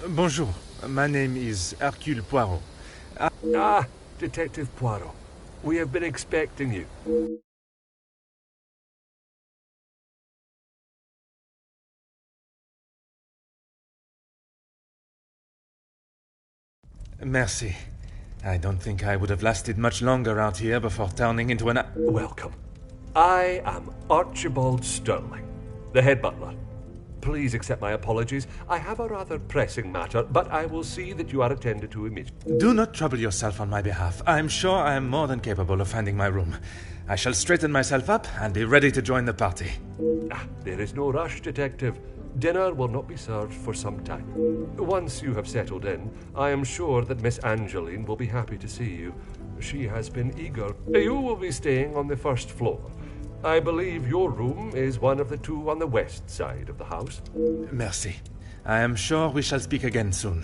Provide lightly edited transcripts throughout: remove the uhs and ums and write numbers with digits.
Bonjour, my name is Hercule Poirot. Detective Poirot. We have been expecting you. Merci. I don't think I would have lasted much longer out here before turning into an... Welcome. I am Archibald Sterling, the head butler. Please accept my apologies. I have a rather pressing matter, but I will see that you are attended to immediately. Do not trouble yourself on my behalf. I am sure I am more than capable of finding my room. I shall straighten myself up and be ready to join the party. There is no rush, Detective. Dinner will not be served for some time. Once you have settled in, I am sure that Miss Angeline will be happy to see you. She has been eager. You will be staying on the first floor. I believe your room is one of the two on the west side of the house. Merci. I am sure we shall speak again soon.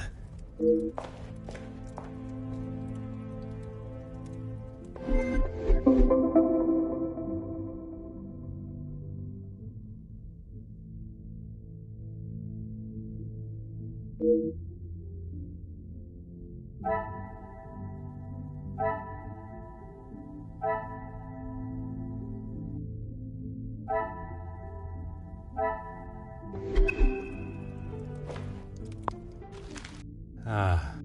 Ah.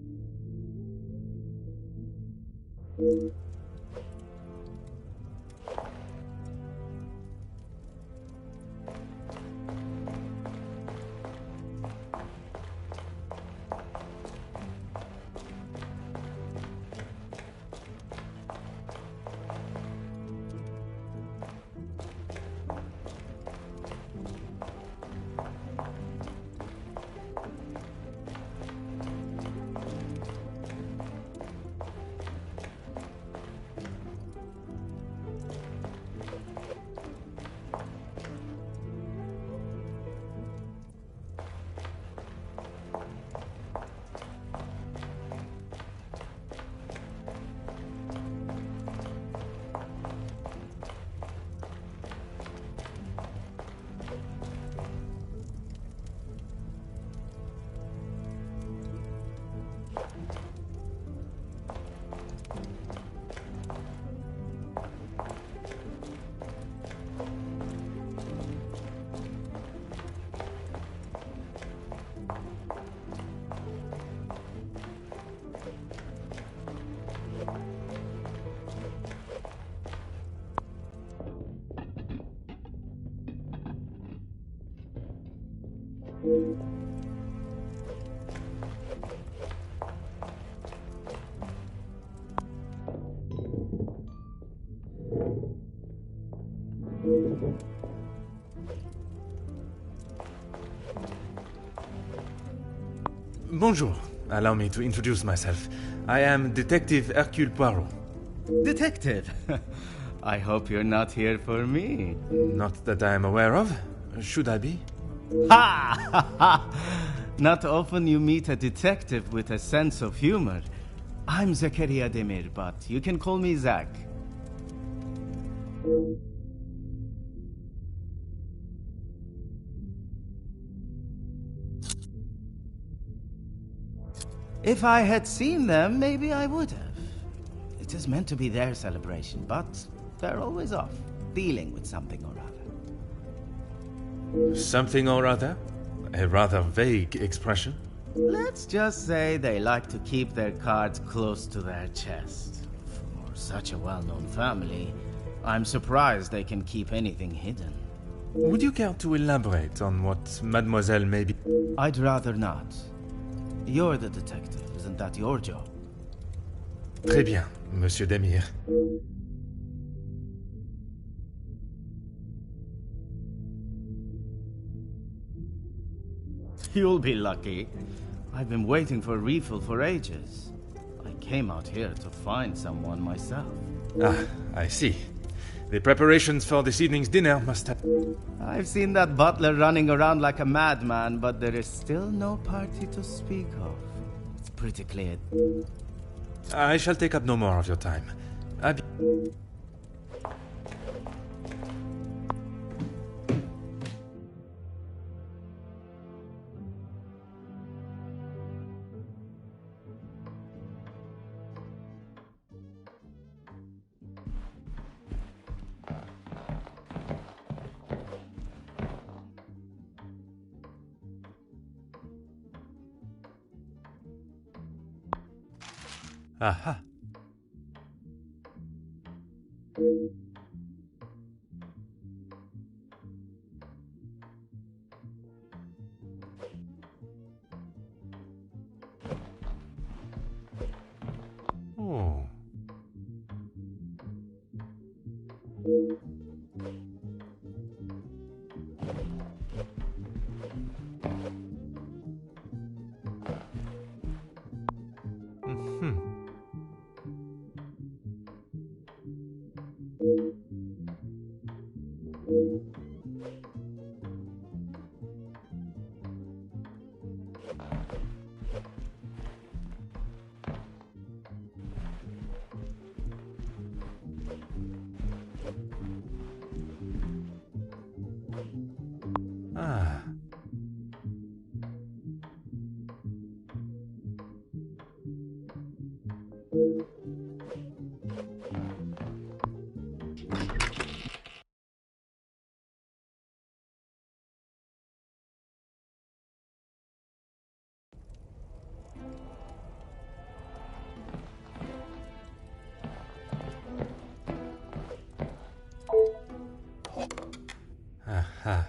Bonjour. Allow me to introduce myself. I am Detective Hercule Poirot. Detective? I hope you're not here for me. Not that I am aware of. Should I be? Ha! Not often you meet a detective with a sense of humor. I'm Zakaria Demir, but you can call me Zach. If I had seen them, maybe I would have. It is meant to be their celebration, but they're always off, dealing with something or other. Something or other? A rather vague expression. Let's just say they like to keep their cards close to their chest. For such a well-known family, I'm surprised they can keep anything hidden. Would you care to elaborate on what Mademoiselle may be? I'd rather not. You're the detective, isn't that your job? Très bien, Monsieur Demir. You'll be lucky. I've been waiting for a refill for ages. I came out here to find someone myself. Ah, I see. The preparations for this evening's dinner must have... I've seen that butler running around like a madman, but there is still no party to speak of. It's pretty clear. I shall take up no more of your time. Aha. Oh. Ah. Aha.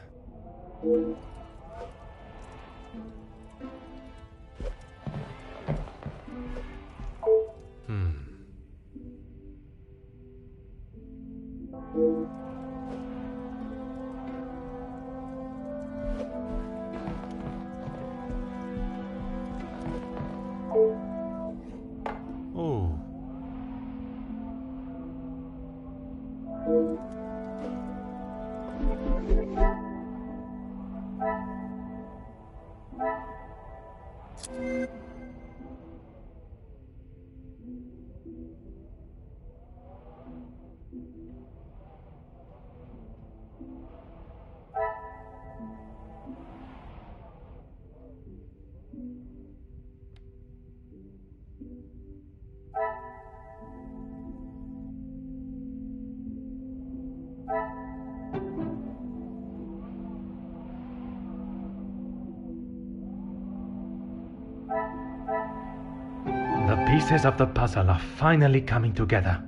Oh. The pieces of the puzzle are finally coming together.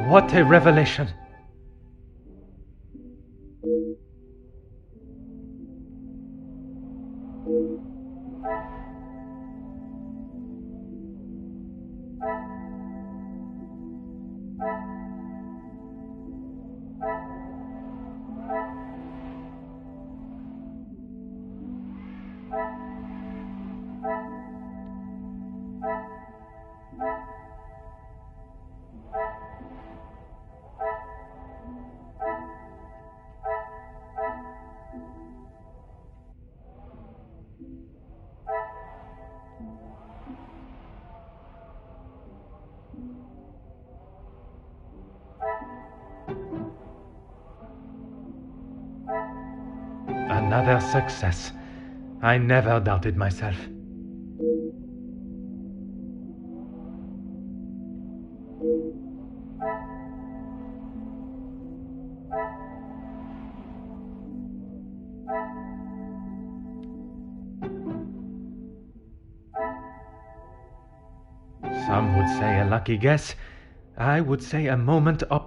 What a revelation! Another success. I never doubted myself. Some would say a lucky guess. I would say a moment of...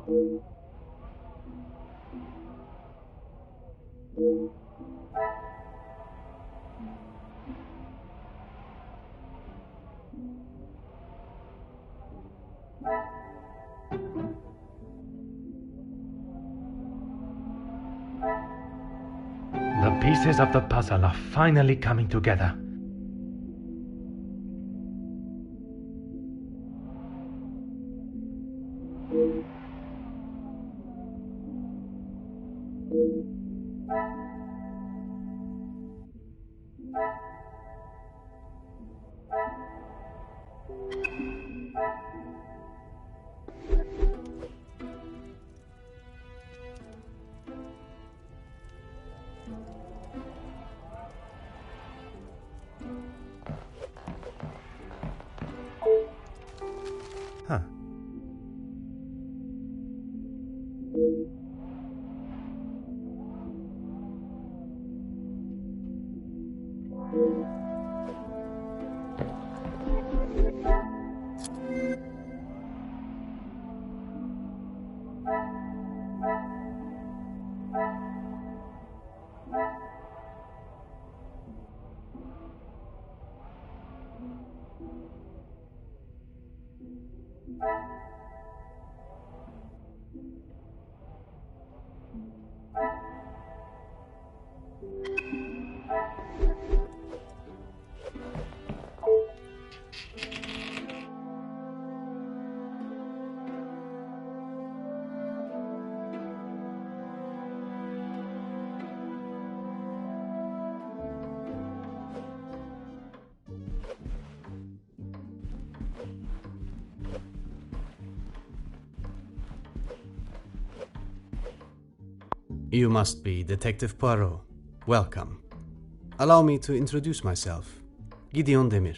The pieces of the puzzle are finally coming together. Huh. You must be Detective Poirot. Welcome. Allow me to introduce myself. Gideon Demir.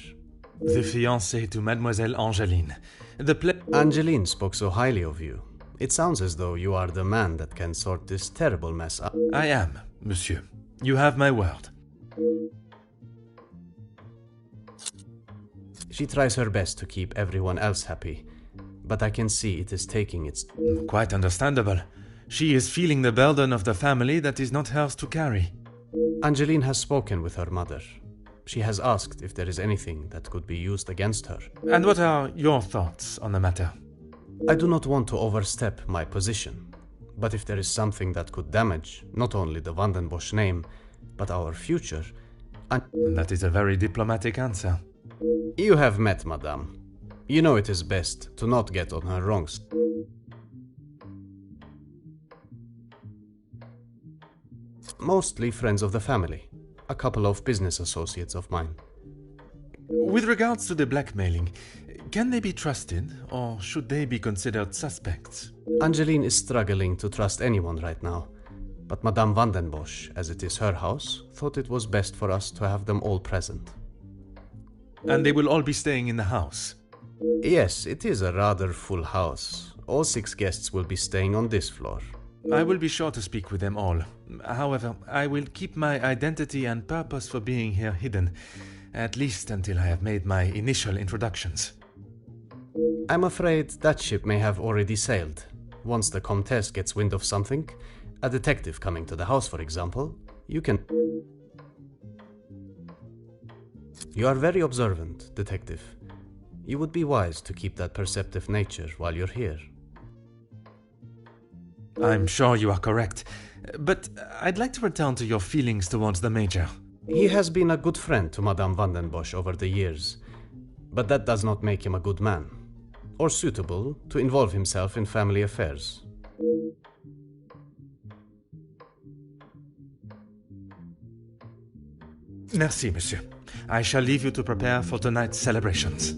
The fiancé to Mademoiselle Angeline. Angeline spoke so highly of you. It sounds as though you are the man that can sort this terrible mess up. I am, monsieur. You have my word. She tries her best to keep everyone else happy, but I can see it is taking its... Quite understandable. She is feeling the burden of the family that is not hers to carry. Angeline has spoken with her mother. She has asked if there is anything that could be used against her. And what are your thoughts on the matter? I do not want to overstep my position, but if there is something that could damage not only the Vandenbosch name, but our future... That is a very diplomatic answer. You have met Madame. You know it is best to not get on her wrongs. Mostly friends of the family. A couple of business associates of mine. With regards to the blackmailing, can they be trusted, or should they be considered suspects? Angeline is struggling to trust anyone right now, but Madame Vandenbosch, as it is her house, thought it was best for us to have them all present. And they will all be staying in the house? Yes, it is a rather full house. All 6 guests will be staying on this floor. I will be sure to speak with them all. However, I will keep my identity and purpose for being here hidden, at least until I have made my initial introductions. I'm afraid that ship may have already sailed. Once the Comtesse gets wind of something, a detective coming to the house, for example, you can... You are very observant, detective. You would be wise to keep that perceptive nature while you're here. I'm sure you are correct, but I'd like to return to your feelings towards the Major. He has been a good friend to Madame Vandenbosch over the years, but that does not make him a good man, or suitable to involve himself in family affairs. Merci, monsieur. I shall leave you to prepare for tonight's celebrations.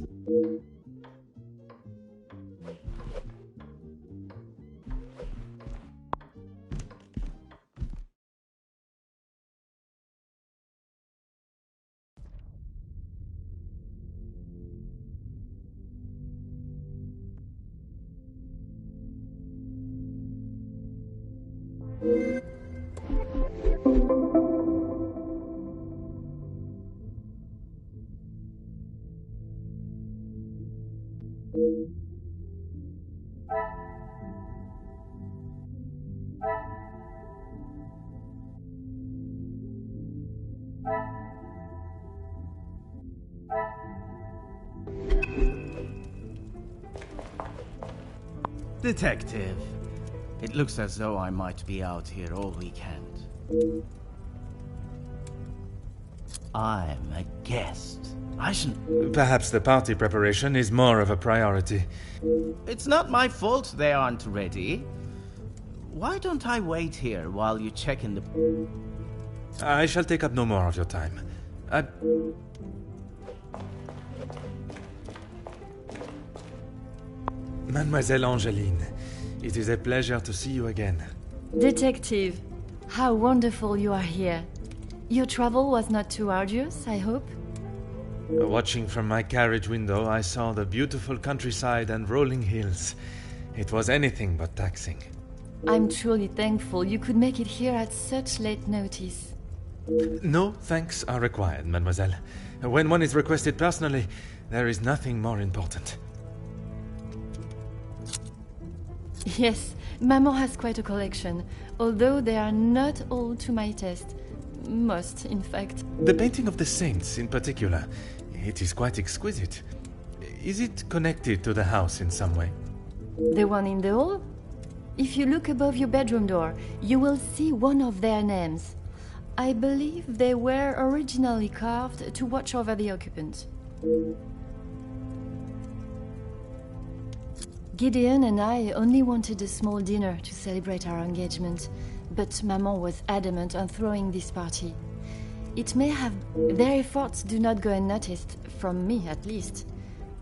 Detective, it looks as though I might be out here all weekend. I'm a guest. I shouldn't... Perhaps the party preparation is more of a priority. It's not my fault they aren't ready. Why don't I wait here while you check in the... I shall take up no more of your time. Mademoiselle Angeline, it is a pleasure to see you again. Detective, how wonderful you are here. Your travel was not too arduous, I hope? Watching from my carriage window, I saw the beautiful countryside and rolling hills. It was anything but taxing. I'm truly thankful you could make it here at such late notice. No thanks are required, mademoiselle. When one is requested personally, there is nothing more important. Yes, Maman has quite a collection, although they are not all to my taste. Most, in fact. The painting of the saints, in particular, it is quite exquisite. Is it connected to the house in some way? The one in the hall? If you look above your bedroom door, you will see one of their names. I believe they were originally carved to watch over the occupant. Gideon and I only wanted a small dinner to celebrate our engagement, but Maman was adamant on throwing this party. It may have... Their efforts do not go unnoticed, from me at least.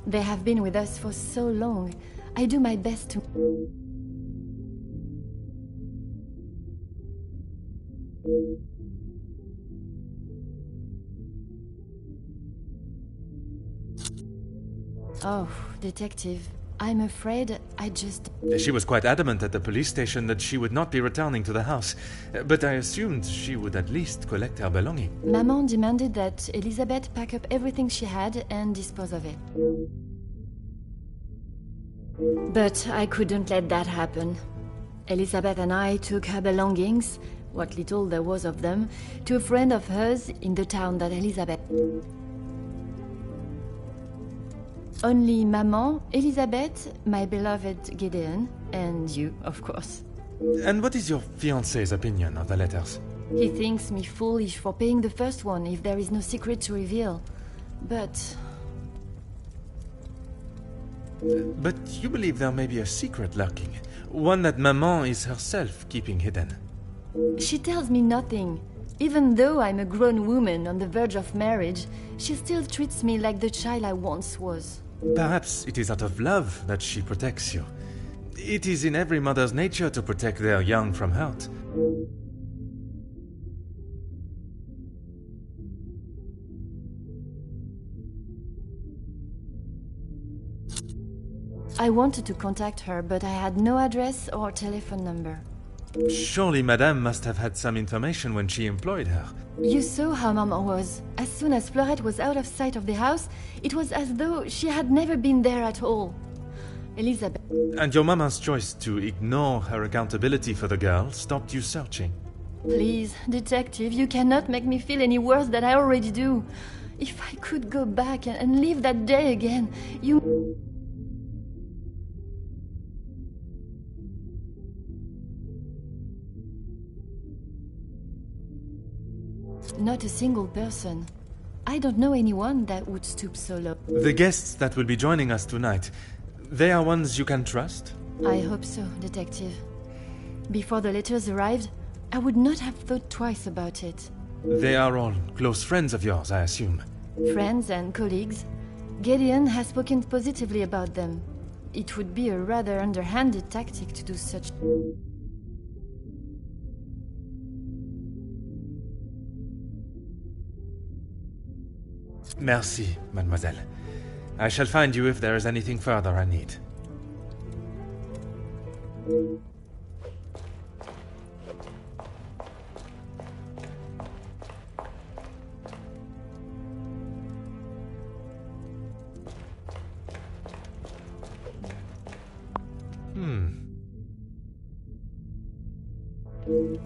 They have been with us for so long. I do my best to... Oh, detective, I'm afraid I just... She was quite adamant at the police station that she would not be returning to the house, but I assumed she would at least collect her belongings. Maman demanded that Elizabeth pack up everything she had and dispose of it. But I couldn't let that happen. Elizabeth and I took her belongings, what little there was of them, to a friend of hers in the town that Elizabeth... Only Maman, Elizabeth, my beloved Gideon, and you, of course. And what is your fiancé's opinion of the letters? He thinks me foolish for paying the first one if there is no secret to reveal. But you believe there may be a secret lurking, one that Maman is herself keeping hidden. she tells me nothing. Even though I'm a grown woman on the verge of marriage, she still treats me like the child I once was. Perhaps it is out of love that she protects you. It is in every mother's nature to protect their young from hurt. I wanted to contact her, but I had no address or telephone number. Surely Madame must have had some information when she employed her. You saw how Maman was. As soon as Fleurette was out of sight of the house, it was as though she had never been there at all. Elizabeth... And your mama's choice to ignore her accountability for the girl stopped you searching. Please, detective, you cannot make me feel any worse than I already do. If I could go back and live that day again, you... Not a single person. I don't know anyone that would stoop so low. The guests that will be joining us tonight, they are ones you can trust? I hope so, detective. Before the letters arrived, I would not have thought twice about it. They are all close friends of yours, I assume. Friends and colleagues. Gideon has spoken positively about them. It would be a rather underhanded tactic to do such... Merci, mademoiselle. I shall find you if there is anything further I need. Oh.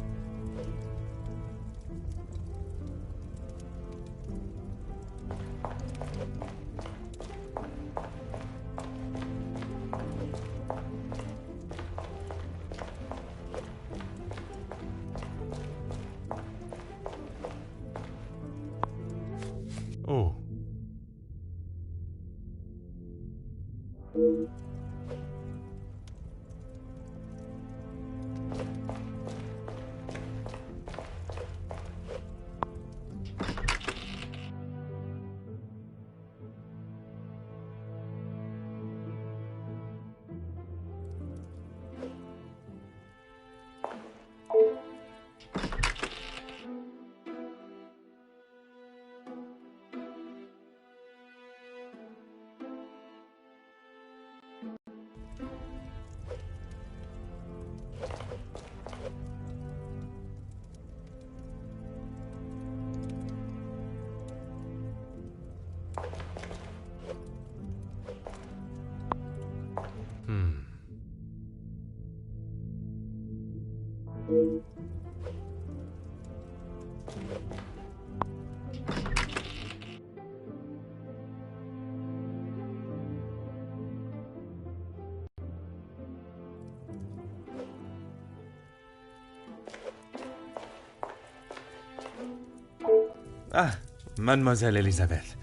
Ah, Mademoiselle Elizabeth.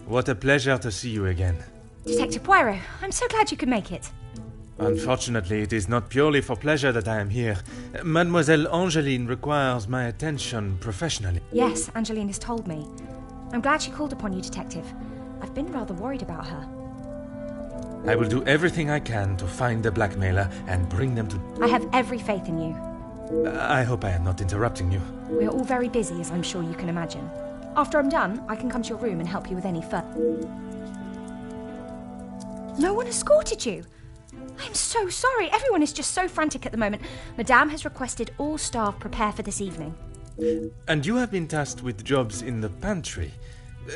What a pleasure to see you again. Detective Poirot, I'm so glad you could make it. Unfortunately, it is not purely for pleasure that I am here. Mademoiselle Angeline requires my attention professionally. Yes, Angeline has told me. I'm glad she called upon you, Detective. I've been rather worried about her. I will do everything I can to find the blackmailer and bring them to... I have every faith in you. I hope I am not interrupting you. We're all very busy, as I'm sure you can imagine. After I'm done, I can come to your room and help you with any No one escorted you. I'm so sorry. Everyone is just so frantic at the moment. Madame has requested all staff prepare for this evening. And you have been tasked with jobs in the pantry.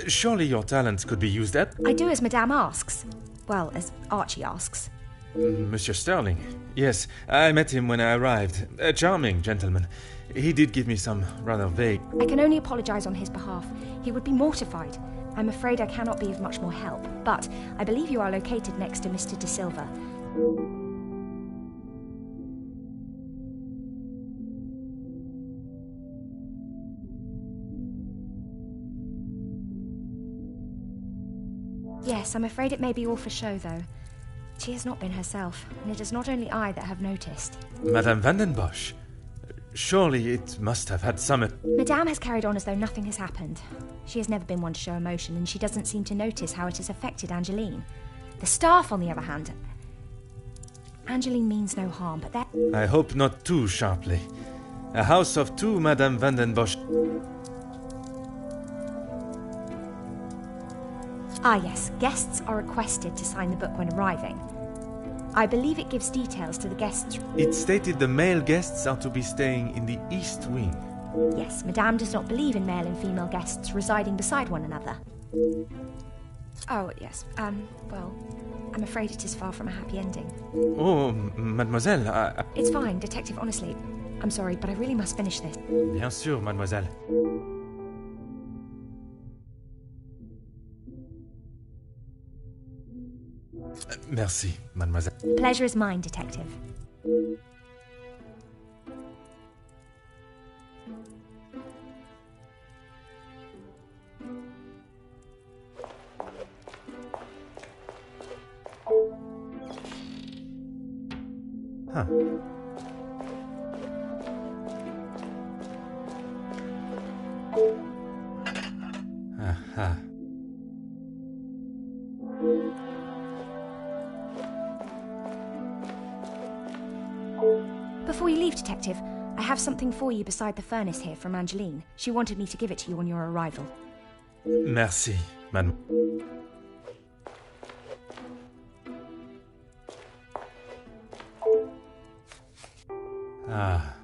Surely your talents could be used at... I do as Madame asks. Well, as Archie asks. Monsieur Sterling. Yes, I met him when I arrived. A charming gentleman. He did give me some rather vague... I can only apologise on his behalf. He would be mortified. I'm afraid I cannot be of much more help, but I believe you are located next to Mr. De Silva. Yes, I'm afraid it may be all for show, though. She has not been herself, and it is not only I that have noticed. Madame Vandenbosch? Surely it must have had some... Madame has carried on as though nothing has happened. She has never been one to show emotion, and she doesn't seem to notice how it has affected Angeline. The staff, on the other hand... Angeline means no harm, but that... I hope not too sharply. A house of two Madame Vandenbosch... Ah, yes. Guests are requested to sign the book when arriving. I believe it gives details to the guests... It stated the male guests are to be staying in the East Wing. Yes, Madame does not believe in male and female guests residing beside one another. Oh, yes. Well, I'm afraid it is far from a happy ending. Oh, mademoiselle, I... It's fine, Detective, honestly. I'm sorry, but I really must finish this. Bien sûr, mademoiselle. Merci, mademoiselle. The pleasure is mine, Detective. Huh. Aha. Before you leave, Detective, I have something for you beside the furnace here from Angeline. She wanted me to give it to you on your arrival. Merci, madame. Ah.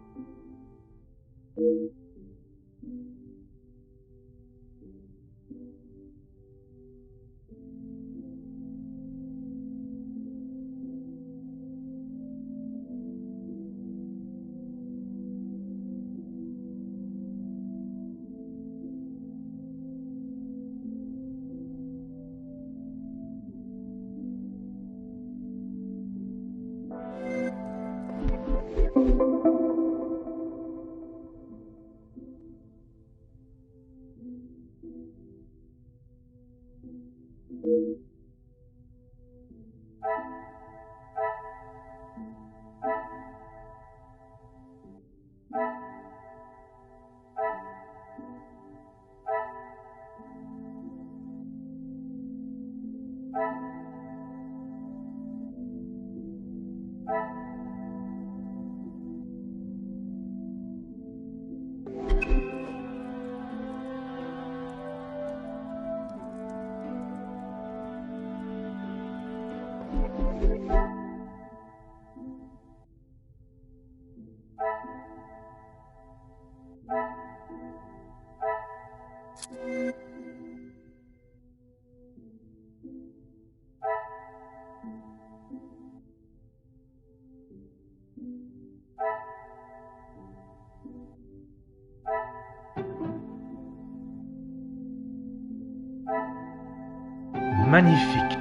Magnifique.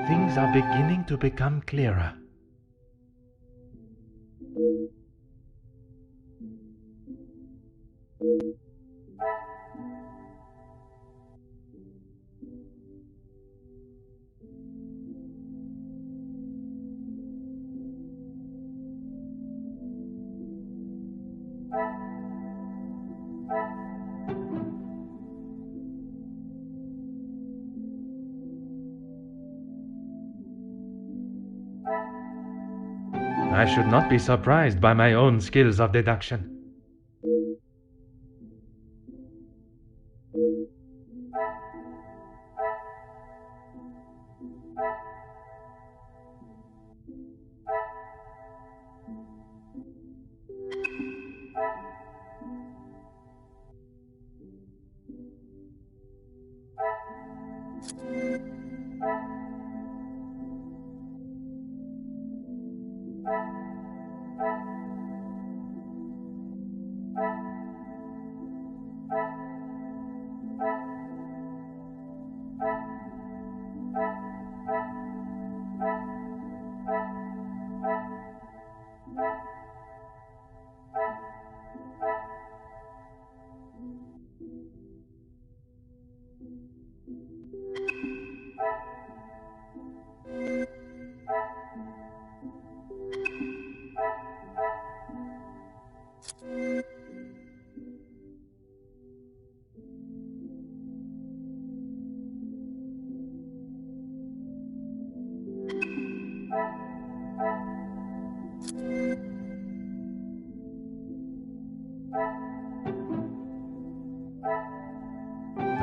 Things are beginning to become clearer. I should not be surprised by my own skills of deduction.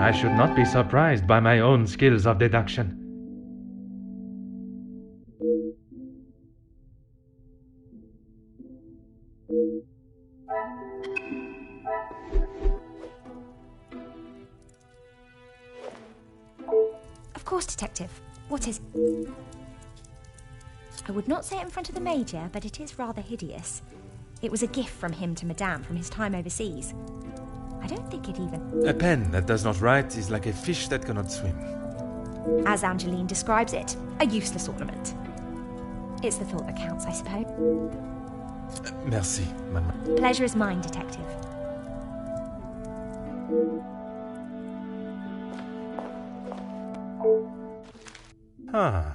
I should not be surprised by my own skills of deduction. Of course, Detective. What is... I would not say it in front of the Major, but it is rather hideous. It was a gift from him to Madame from his time overseas. I don't think it even... A pen that does not write is like a fish that cannot swim. As Angeline describes it, a useless ornament. It's the thought that counts, I suppose. Merci, mademoiselle. Pleasure is mine, Detective. Ah.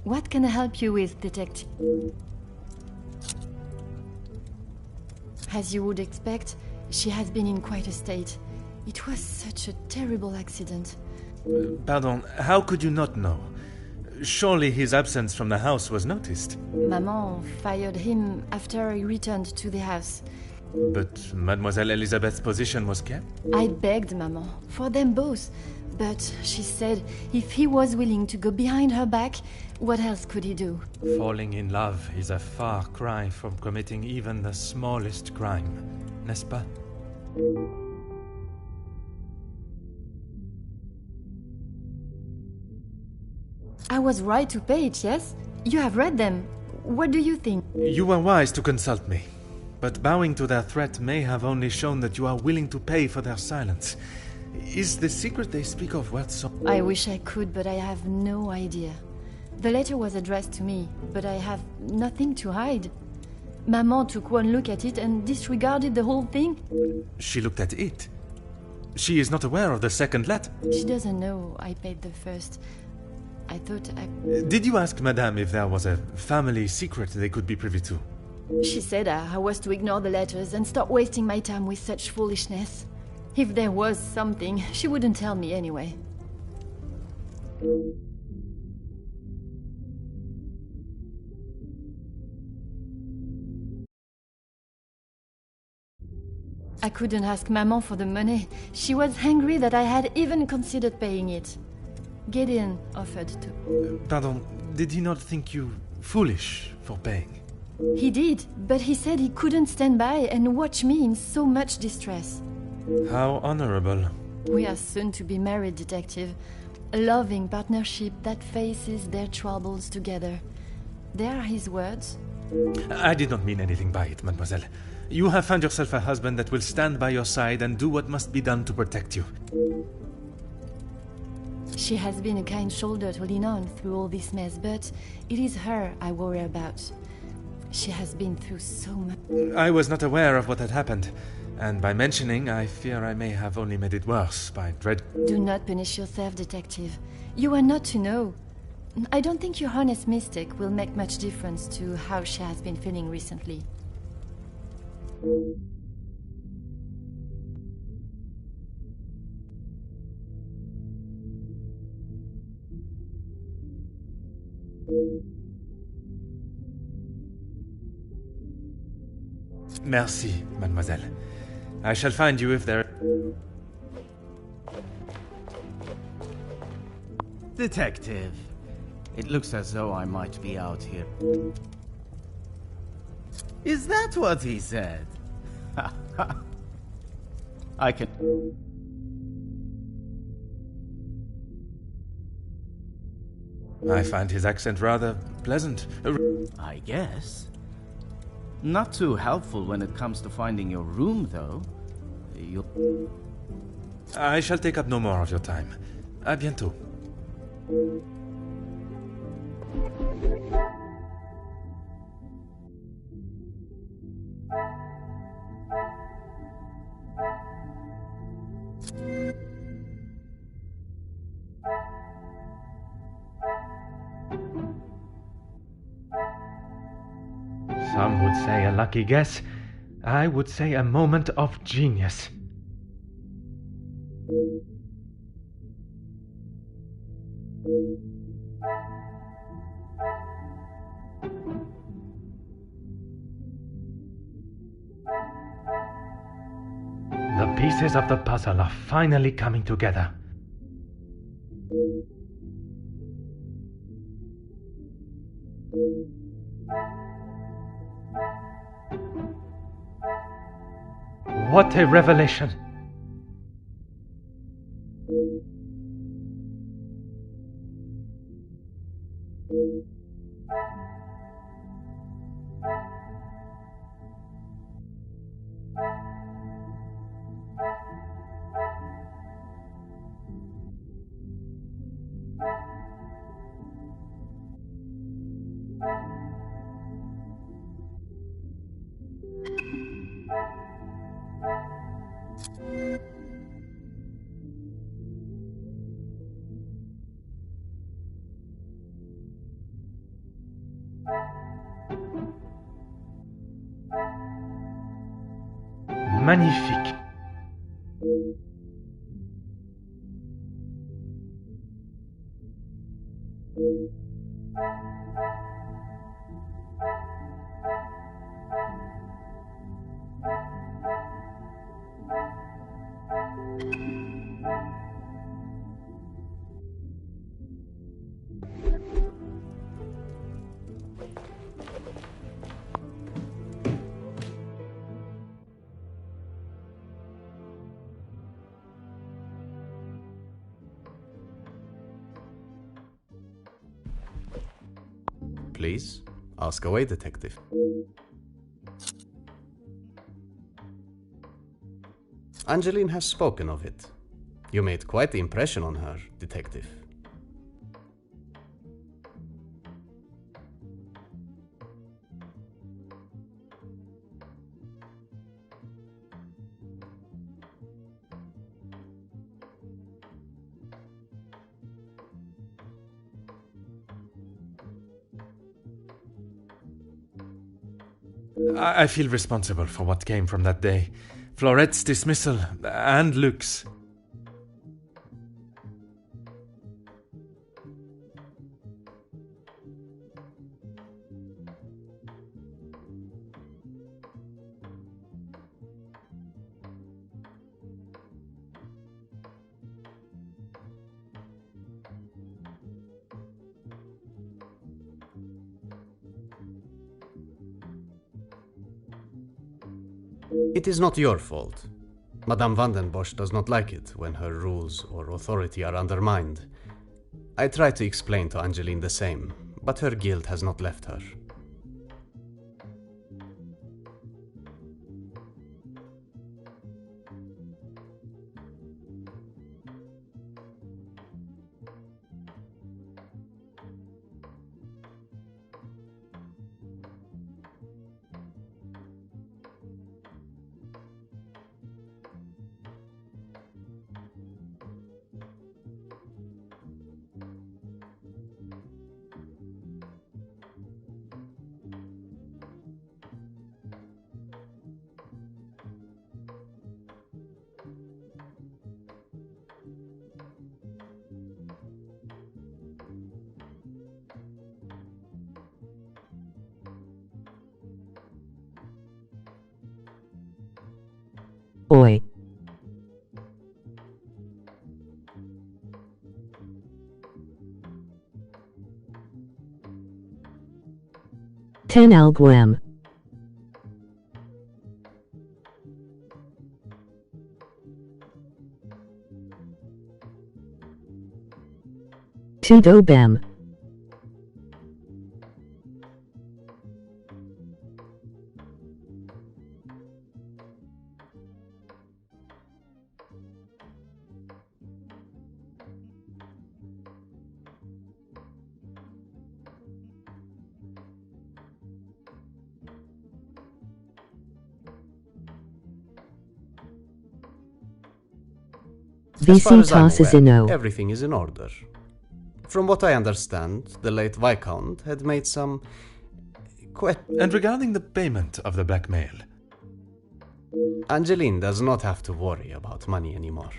What can I help you with, Detective? As you would expect, she has been in quite a state. It was such a terrible accident. Pardon, how could you not know? Surely his absence from the house was noticed. Maman fired him after he returned to the house. But Mademoiselle Elizabeth's position was kept? I begged Maman for them both, but she said if he was willing to go behind her back, what else could he do? Falling in love is a far cry from committing even the smallest crime, n'est-ce pas? I was right to pay it, yes? You have read them. What do you think? You were wise to consult me, but bowing to their threat may have only shown that you are willing to pay for their silence. Is the secret they speak of worth so... I wish I could, but I have no idea. The letter was addressed to me, but I have nothing to hide. Maman took one look at it and disregarded the whole thing. She looked at it. She is not aware of the second letter. She doesn't know I paid the first. I thought Did you ask Madame if there was a family secret they could be privy to? She said I was to ignore the letters and stop wasting my time with such foolishness. If there was something, she wouldn't tell me anyway. I couldn't ask Maman for the money. She was angry that I had even considered paying it. Gideon offered to. Pardon, did he not think you foolish for paying? He did, but he said he couldn't stand by and watch me in so much distress. How honorable. We are soon to be married, Detective. A loving partnership that faces their troubles together. They are his words. I did not mean anything by it, mademoiselle. You have found yourself a husband that will stand by your side and do what must be done to protect you. She has been a kind shoulder to lean on through all this mess, but it is her I worry about. She has been through so much. I was not aware of what had happened, and by mentioning, I fear I may have only made it worse by dread. Do not punish yourself, Detective. You are not to know. I don't think your honest mistake will make much difference to how she has been feeling recently. Merci, mademoiselle. I shall find you if there... Detective, it looks as though I might be out here. Is that what he said? I can... I find his accent rather pleasant. I guess. Not too helpful when it comes to finding your room, though. I shall take up no more of your time. À bientôt. Some would say a lucky guess. I would say a moment of genius. The pieces of the puzzle are finally coming together. What a revelation! Magnifique. Please, ask away, detective. Angeline has spoken of it. You made quite the impression on her, detective. I feel responsible for what came from that day. Florette's dismissal and Luke's. It is not your fault. Madame van den Bosch does not like it when her rules or authority are undermined. I try to explain to Angeline the same, but her guilt has not left her. Oi. Ten Alguem. Tudo bem. As far as I'm Visitas aware, in everything is in order. From what I understand, the late Viscount had made some And regarding the payment of the blackmail, Angeline does not have to worry about money anymore.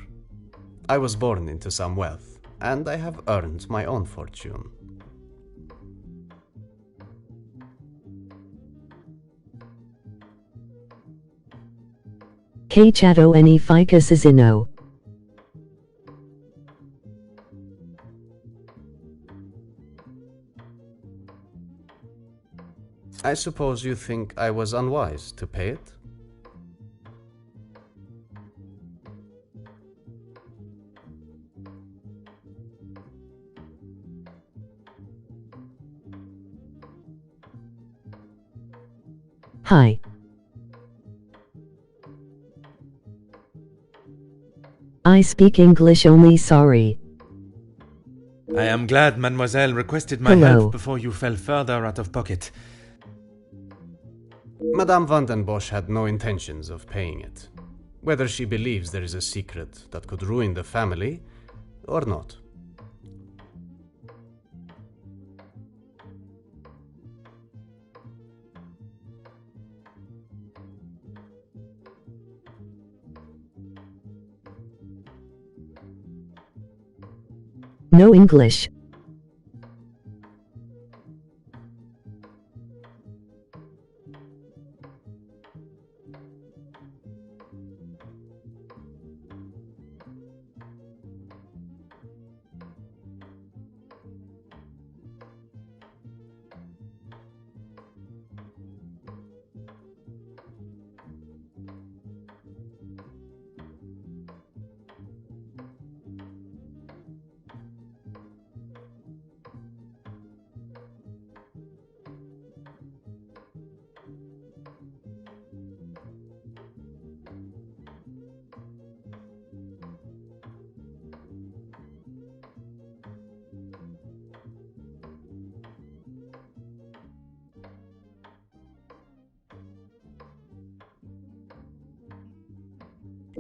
I was born into some wealth, and I have earned my own fortune. Que chato any ficus asino. I suppose you think I was unwise to pay it? Hi. I speak English only, sorry. I am glad Mademoiselle requested my Hello. help before you fell further out of pocket. Madame van den Bosch had no intentions of paying it, whether she believes there is a secret that could ruin the family or not. No English.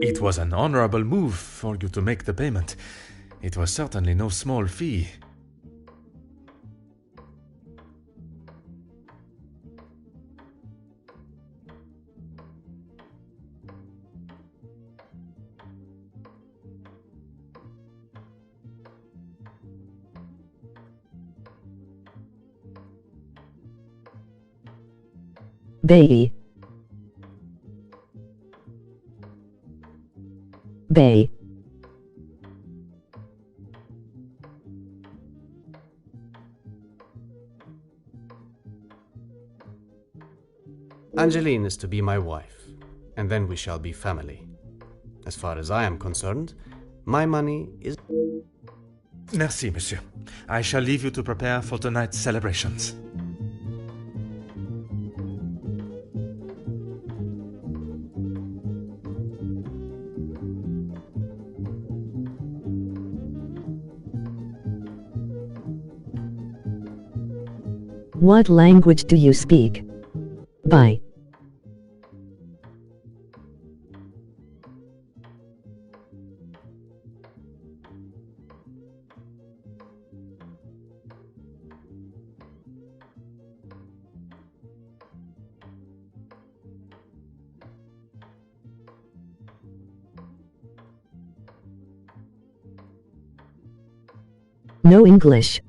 It was an honorable move for you to make the payment. It was certainly no small fee. Bay. Bay. Angeline is to be my wife, and then we shall be family. As far as I am concerned, my money is... Merci, monsieur. I shall leave you to prepare for tonight's celebrations. What language do you speak? Bye. No English.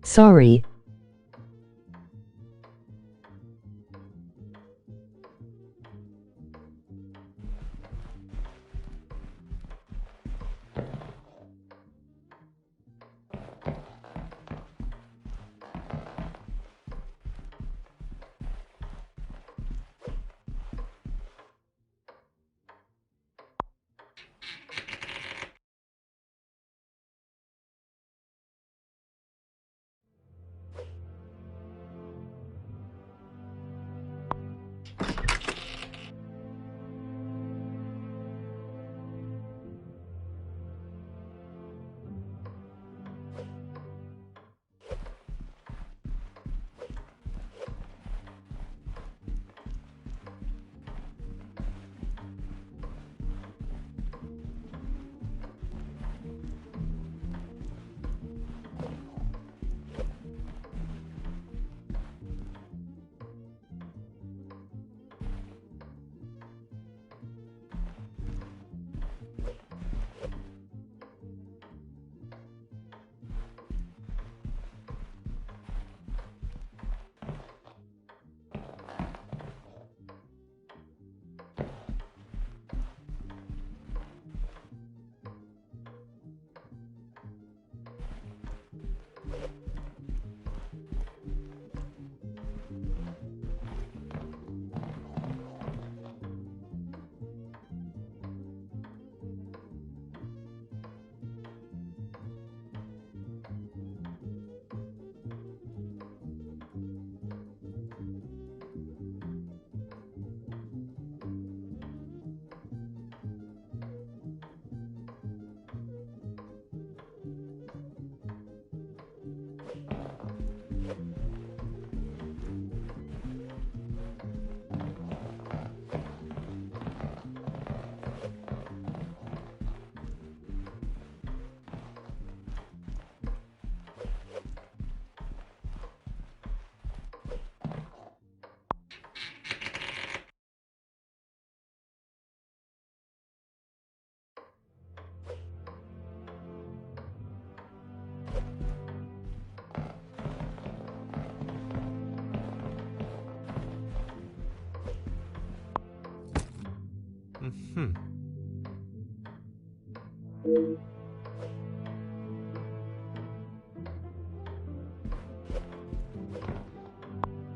Sorry.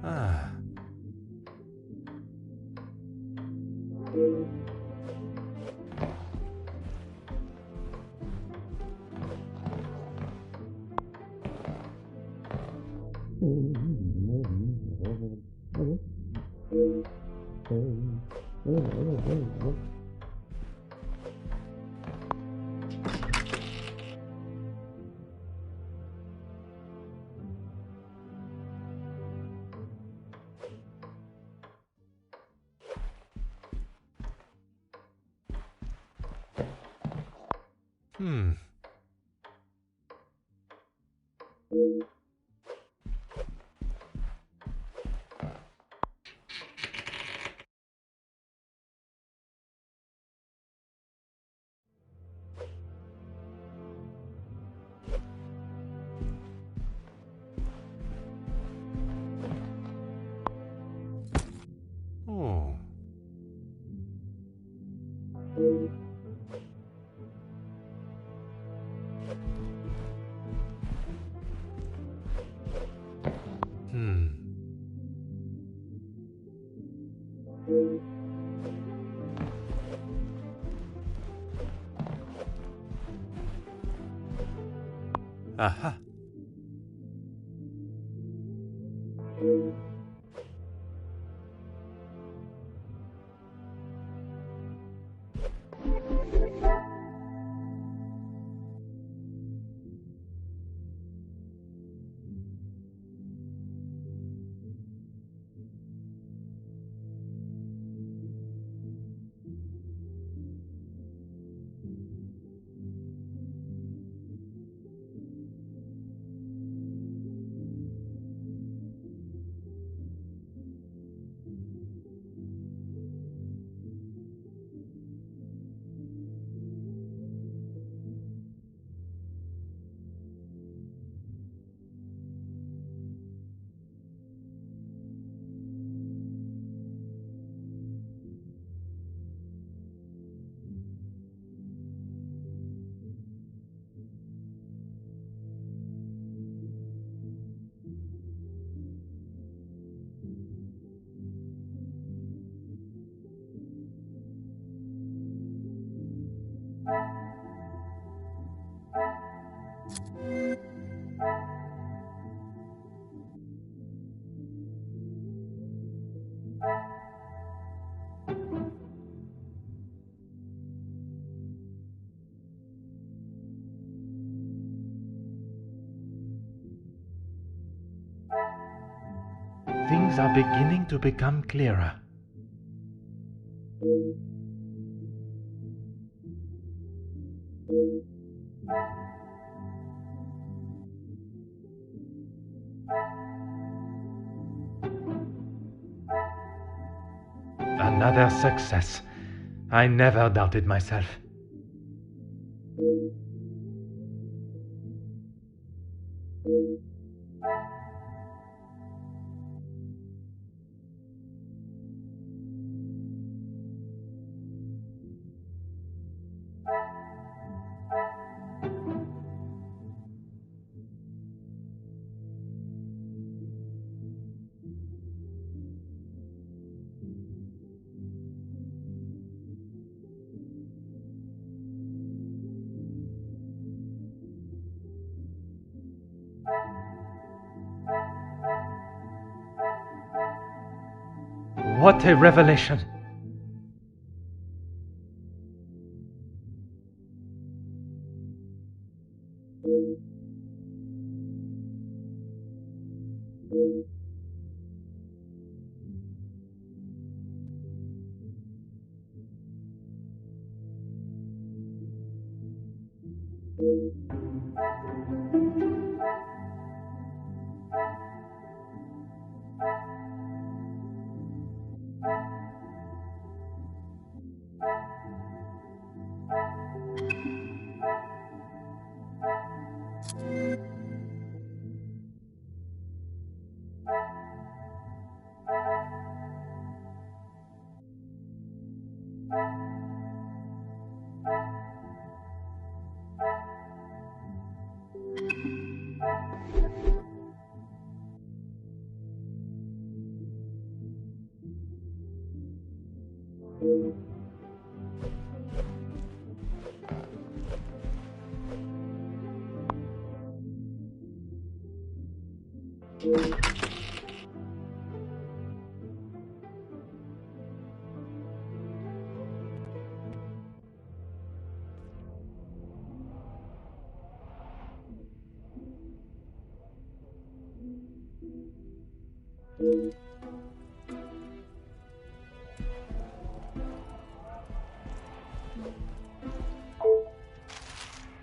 Ah. Hmm. Oh. Hmm. Aha. Things are beginning to become clearer. Another success. I never doubted myself. What a revelation!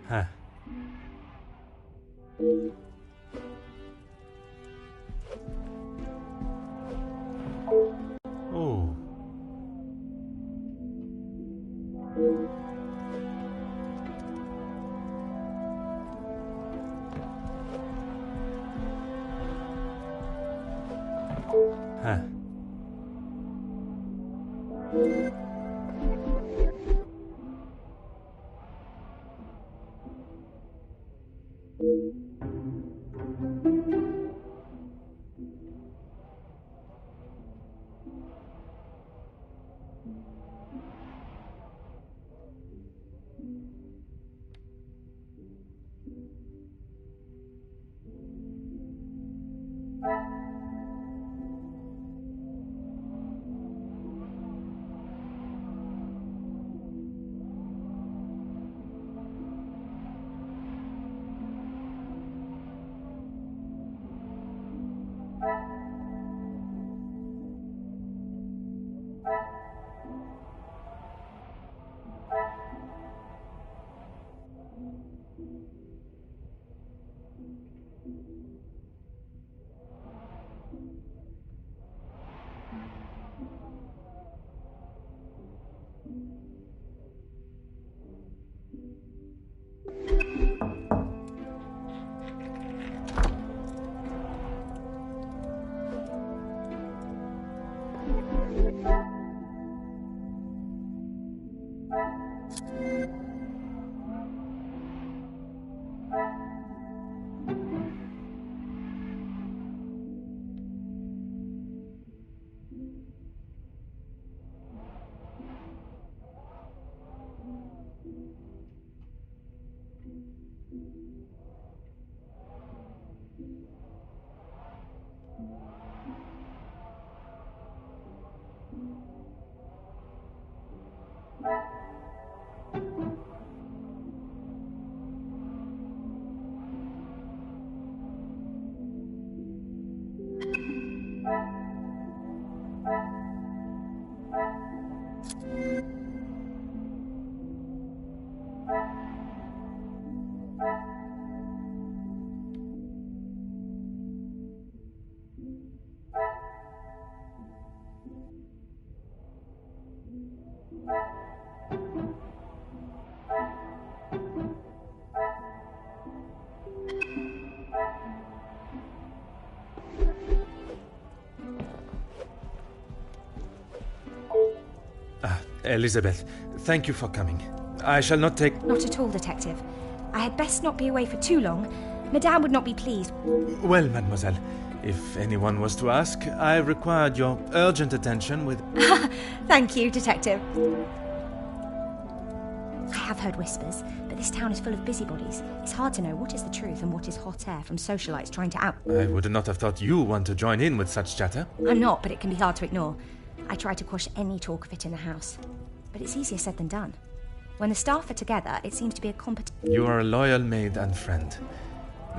Huh. Oh. Huh. Elizabeth, thank you for coming. I shall not take... Not at all, Detective. I had best not be away for too long. Madame would not be pleased. Well, mademoiselle, if anyone was to ask, I required your urgent attention with... Thank you, Detective. I have heard whispers, but this town is full of busybodies. It's hard to know what is the truth and what is hot air from socialites trying to out... I would not have thought you want to join in with such chatter. I'm not, but it can be hard to ignore. I try to quash any talk of it in the house. But it's easier said than done. When the staff are together, it seems to be a You are a loyal maid and friend.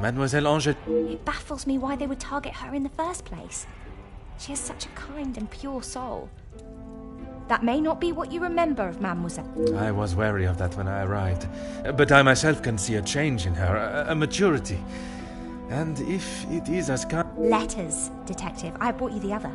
Mademoiselle Angel... It baffles me why they would target her in the first place. She has such a kind and pure soul. That may not be what you remember of Mademoiselle. I was wary of that when I arrived. But I myself can see a change in her, a maturity. And if it is as kind... Letters, Detective. I brought you the other.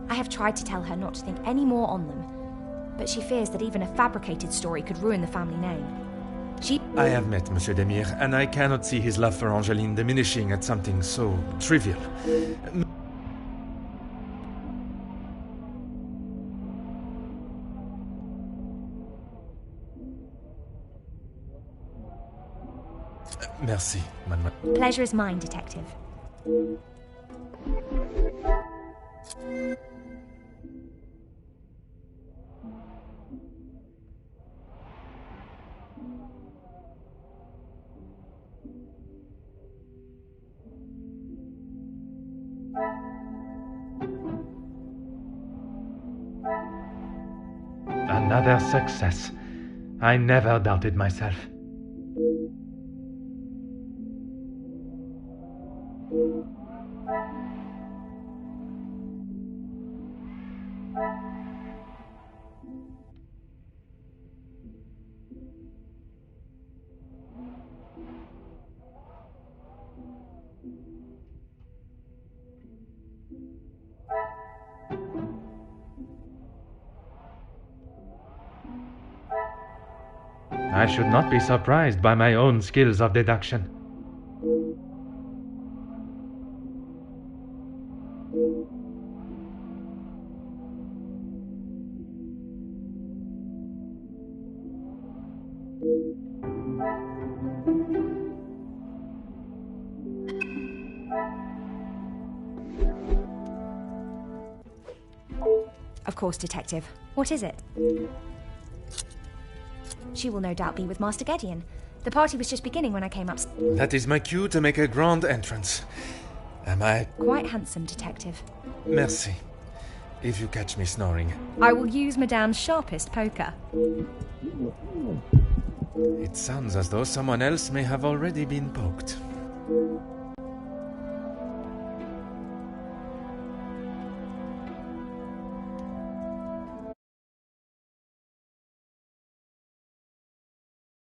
I have tried to tell her not to think any more on them, but she fears that even a fabricated story could ruin the family name. I have met Monsieur Demire, and I cannot see his love for Angeline diminishing at something so trivial. Merci, mademoiselle. Pleasure is mine, Detective. Another success. I never doubted myself. I should not be surprised by my own skills of deduction. Of course, Detective. What is it? She will no doubt be with Master Gideon. The party was just beginning when I came up. That is my cue to make a grand entrance. Am I? Quite handsome, Detective. Merci. If you catch me snoring. I will use Madame's sharpest poker. It sounds as though someone else may have already been poked.